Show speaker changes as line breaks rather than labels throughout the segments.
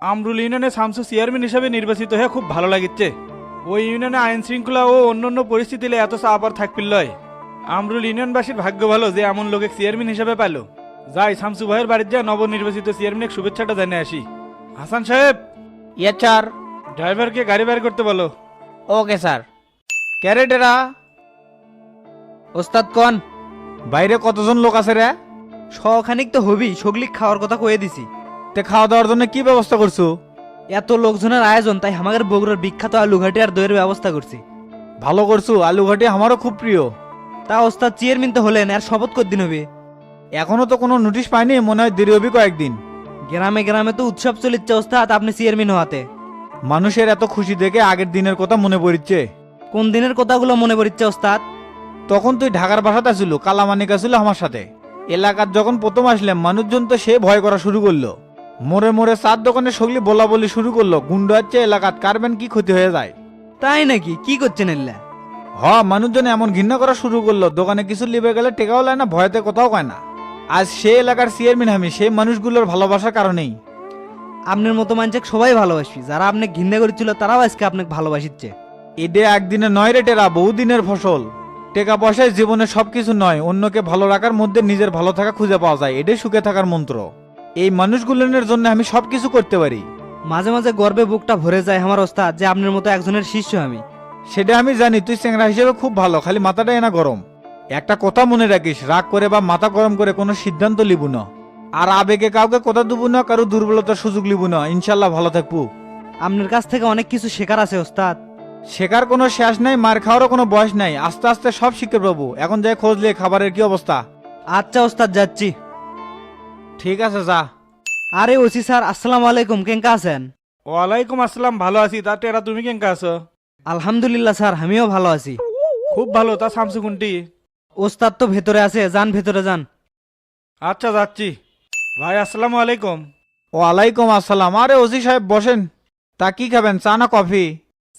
আমরুল ইউনিয়নে শামসু চেয়ারম্যান হিসেবে নির্বাচিত হয়ে খুব ভালো লাগিচ্ছে। ওই ইউনিয়নে আইন শৃঙ্খলা ও অন্যান্য পরিস্থিতিতে এত চাপ আর থাকপিল্লয়। আমরুল ইউনিয়নবাসীর ভাগ্য ভালো যে এমন লোকে চেয়ারম্যান হিসেবে পেল। যাই শামসু ভাইয়ের বাড়ির যা নবনির্বাচিত চেয়ারম্যানের শুভেচ্ছাটা জানিয়ে আসি। হাসান সাহেব,
ইয়ে স্যার।
ড্রাইভারকে গাড়ি বের করতে বলো।
Okay sir. ক্যারেটেরা ওস্তাদ কোন?
বাইরে কতজন লোক আছে রে?
শখানিক তো হবি, সগলিক খাওয়ার কথা কয়ে দিছি।
তে খাওয়া দাওয়ার জন্য কি ব্যবস্থা করছো?
এত লোকজনের আয়োজন, তাই আমাদের বগুড়ার বিখ্যাত আলুঘাটি আর দইয়ের ব্যবস্থা করছি।
ভালো করছো, আলু ঘাটি আমারও খুব প্রিয়।
তা ওস্তাদ চেয়ারম্যান তো হলেন, আর শপথ কদিন হবে?
এখনো তো কোনো নোটিশ পাইনি, মনে হয় দেরি হবে কয়েকদিন।
গ্রামে গ্রামে তো উৎসব চলিচ্ছে ওস্তাদ, আপনি চেয়ারম্যান হওয়াতে।
মানুষের এত খুশি দেখে আগের দিনের কথা মনে পড়ছে।
কোন দিনের কথাগুলো মনে পড়ছে ওস্তাদ?
তখন তুই ঢাকার বাসাতে আসিল, কালামানিক আসিল আমার সাথে। এলাকার যখন প্রথম আসলাম মানুষজন তো সে ভয় করা শুরু করলো। মোড়ে মোড়ে চার দোকানে সগলি বলা বলি শুরু করলো, গুন্ডা হচ্ছে এলাকাত কারবেন কি ক্ষতি হয়ে যায়।
তাই নাকি? কি করছেন এল্লা?
মানুষজন এমন ঘৃণা করা শুরু করলো, দোকানে কিছু লিবে গেলে টেকাও লায় না, ভয়তে কোথাও কয় না। আজ সে এলাকার চেয়ারম্যান আমি, সেই মানুষগুলোর ভালোবাসার কারণেই।
আপনার মতো মানুষকে সবাই ভালোবাসি, যারা আপনি ঘৃণা করেছিল তারাও আজকে আপনাকে ভালোবাসিচ্ছে।
এডে একদিনে নয় রে টেরা, বহুদিনের ফসল। টাকা পয়সায় জীবনে সবকিছু নয়, অন্যকে ভালো রাখার মধ্যে নিজের ভালো থাকা খুঁজে পাওয়া যায়, এটাই সুখে থাকার মন্ত্র। এই মানুষগুলোর জন্য আমি সবকিছু করতে পারি।
মাঝে মাঝে গর্বে বুকটা ভরে যায় আমার ওস্তাদ, যে আপনার মতো একজনের শিষ্য আমি।
সেটা আমি জানি, তুই চেংরা হিসেবে খুব ভালো, খালি মাথাটা এনা গরম। একটা কথা মনে রাখিস, রাগ করে বা মাথা গরম করে কোনো সিদ্ধান্ত লিবু না, আর আবেগে কাউকে কথা দেবো না, কারো দুর্বলতার সুযোগ লিবু না। ইনশাল্লাহ ভালো থাকবো।
আপনার কাছ থেকে অনেক কিছু শেখার আছে ওস্তাদ।
শেখার কোনো শেষ নাই, মার খাওয়ারও কোনো বয়স নাই, আস্তে আস্তে সব শিখে পাবো। এখন যাই খোঁজলে খাবারের কি অবস্থা?
আচ্ছা ওস্তাদ, যাচ্ছি।
ঠিক আছে, যা।
আরে ওসি স্যার, আসসালামু আলাইকুম, কেঙ্কা আছেন?
ওয়ালাইকুম আসসালাম, ভালো আছি। তা টেরা তুমি কেঙ্কা আছো?
আলহামদুলিল্লাহ স্যার, আমিও ভালো আছি।
খুব ভালো। তা শামসু কোনটি?
ওস্তাদ তো ভেতরে আছে, যান ভেতরে যান।
আচ্ছা, যাচ্ছি। ভাই আসসালামু আলাইকুম।
ওয়ালাইকুম আসসালাম। আরে ওসি সাহেব বসেন। তা কি খাবেন, চা না কফি?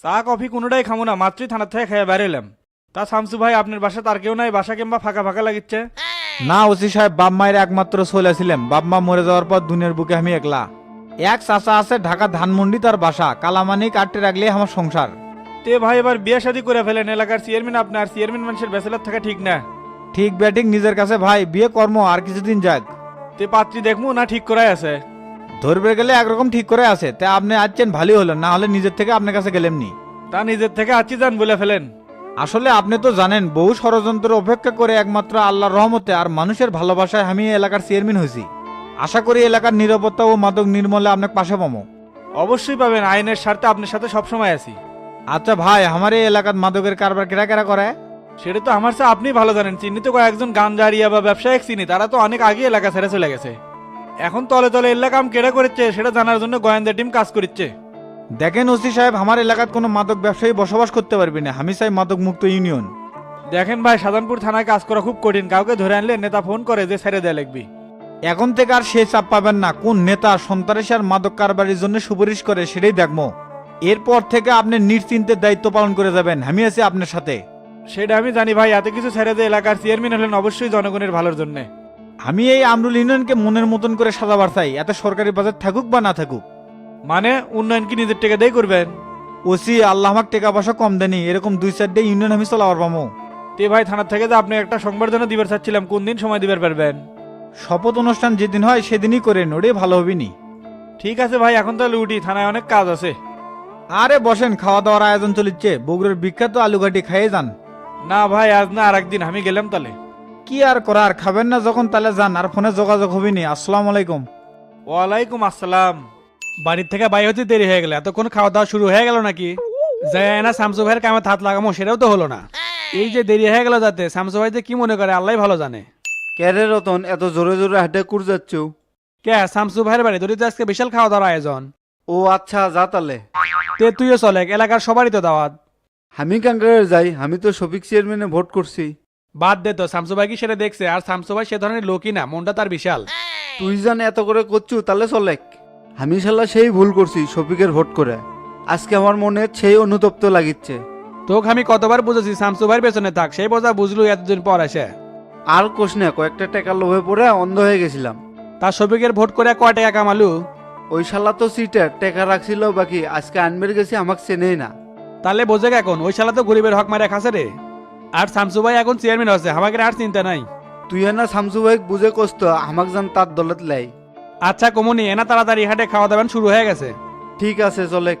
চা কফি কোনোটাই খামো না, মাত্রই থানার থেকে খেয়ে বের এলাম। তা শামসু ভাই, আপনার বাসা তার কেউ নাই? বাসা কিংবা ফাঁকা ফাঁকা লাগিচ্ছে।
না ওসি সাহেব, বাপ মায়ের একমাত্র চলেছিলাম, বাপ মা মরে যাওয়ার পর দুনিয়ার বুকে আমি একলা। এক চাচা আছে ঢাকা ধানমন্ডি, তার বাসা কালামানিক, আটটে রাখলে আমার সংসার।
তে ভাই এবার বিয়ে শাদী করে ফেলেন, এলাকার চেয়ারম্যান আপনার, চেয়ারম্যান মানুষের ব্যাচেলার থাকা ঠিক না।
ঠিক ব্যাটিং নিজের কাছে ভাই, বিয়ে কর্ম আর কিছুদিন যাক।
তে পাত্রী দেখবো না ঠিক করাই আছে?
ধরবে গেলে একরকম ঠিক করে আছে, তা আপনি আসছেন ভালোই হলো, না হলে নিজের থেকে আপনার কাছে গেলেমনি।
তা নিজের থেকে আছি যান বলে ফেলেন।
আসলে আপনি তো জানেন, বহু ষড়যন্ত্র উপেক্ষা করে একমাত্র আল্লাহর রহমতে আর মানুষের ভালোবাসায় আমি এই এলাকার চেয়ারম্যান হয়েছি। আশা করি এলাকার নিরাপত্তা ও মাদক নির্মূলে আপনার পাশে পাবো।
অবশ্যই পাবেন, আইনের স্বার্থে আপনার সাথে সবসময় আছি।
আচ্ছা ভাই, আমার এই এলাকার মাদকের কারবার কেরা কেরা করে?
সেটা তো আমার চেয়ে আপনি ভালো জানেন। চিহ্নিত কয়েকজন গাঞ্জারিয়া বা ব্যবসায়িক চিনি, তারা তো অনেক আগে এলাকা ছেড়ে চলে গেছে। এখন তলে তলে এলাকা কাম কেড়ে করেছে, সেটা জানার জন্য গোয়েন্দা টিম কাজ করছে।
দেখেন ওসি সাহেব, আমার এলাকার কোনো মাদক ব্যবসায়ী বসবাস করতে পারবি না, আমি চাই মাদক মুক্ত ইউনিয়ন।
দেখেন ভাই, সাধারণপুর থানায় কাজ করা খুব কঠিন, কাউকে ধরে আনলে নেতা ফোন করে যে ছেড়ে দেয়া লাগবি।
এখন থেকে আর সে চাপ পাবেন না, কোন নেতা সন্ত্রাসী আর মাদক কারবারির জন্য সুপারিশ করে সেটাই দেখবো। এরপর থেকে আপনি নিশ্চিন্তে দায়িত্ব পালন করে যাবেন, আমি আছি আপনার সাথে।
সেটা আমি জানি ভাই, এত কিছু ছেড়ে দিয়ে এলাকার চেয়ারম্যান হলেন অবশ্যই জনগণের ভালোর জন্য।
আমি এই আমরুল ইউনিয়নকে মনের মতন করে সাজাবার চাই, এত সরকারি বাজার থাকুক বা না থাকুক।
মানে উন্নয়ন কি নিজের টাকা দিয়ে করবেন?
ওসি আল্লাহ আমাকে টাকা পয়সা কম দেনি, এরকম দুই চারটে ইউনিয়ন আমি চলাবার পাবো।
তে ভাই, থানার থেকে যে আপনি একটা সংবর্ধনা দিবার চাচ্ছিলাম, কোন দিন সময় দিবার পারবেন?
শপথ অনুষ্ঠান যেদিন হয় সেদিনই করেন, ওটাই ভালো হবে নি।
ঠিক আছে ভাই, এখন তাহলে উঠি, থানায় অনেক কাজ আছে।
আরে বসেন, খাওয়া দাওয়ার আয়োজন চলিচ্ছে, বগুড়ার বিখ্যাত আলুঘাটি খাইয়ে যান।
না ভাই, আজ না, আর একদিন। আমি গেলাম তাহলে।
কি আর করার, খাবেন না যখন তাহলে যান, আর ফোনে যোগাযোগ হবি নি। আসসালামু আলাইকুম।
ওয়ালাইকুম আসসালাম।
বাড়ির থেকে বাইরে হতে দেরি হয়ে গেল, এতক্ষণ খাওয়া দাওয়া শুরু হয়ে গেল নাকি? যাই না শামসু ভাইয়ের কামে হাত লাগামো, সেটাও তো হলো না। এই যে দেরি হয়ে গেল, যাতে শামসু ভাই যে কি মনে করে আল্লাহ ভালো জানে।
ক্যারে রতন, এত জোরে জোরে হাঁটে কুর যাচ্ছ?
কে শামসু ভাইয়ের বাড়ি ধরে, আজকে বিশাল খাওয়া দাওয়ার আয়োজন।
ও আচ্ছা, যা তালে।
তে তুইও চলে, এলাকার সবারই তো দাওয়াত।
আমি কাঙ্গারে যাই, আমি তো শফিক চেয়ারম্যানে ভোট করছি।
বাদ দে তো, শামসু ভাই কি সেটা দেখছে? আর শামসু ভাই সে ধরনের লোকই না, মনটা তার বিশাল।
তুই জান এত করে করছু, তাহলে চলেক। আমি শালা সেই ভুল করছি শফিকের ভোট করে, আজকে আমার মনে সেই অনুতপ্ত লাগিচ্ছে।
তোকে আমি কতবার বুঝেছি শামসু ভাইয়ের পেছনে থাক, সেই বোঝা বুঝলু এতদিন পর এসে।
আর কোষ না, কয়েকটা টাকা লোভে পড়ে অন্ধ হয়ে গেছিলাম।
তার শফিকের ভোট করে কয় টাকা কামালু?
ওই শালা তো সিটার টেকা রাখছিল বাকি আজকে আনবের গেছি আমাকে চেনেই না।
তাহলে বোঝে এখন ওই শালা তো গরিবের হক মারে খাসে রে। আর শামসু ভাই এখন চেয়ারম্যান হচ্ছে, আমাকে আর চিন্তা নাই।
তুই না শামসু ভাই বুঝে কষ্ট আমাকে যান তার দলত লাই।
আচ্ছা কমুনি এনা তাড়াতাড়ি হাটে খাওয়া দাওয়া শুরু হয়ে গেছে।
ঠিক আছে চলেক।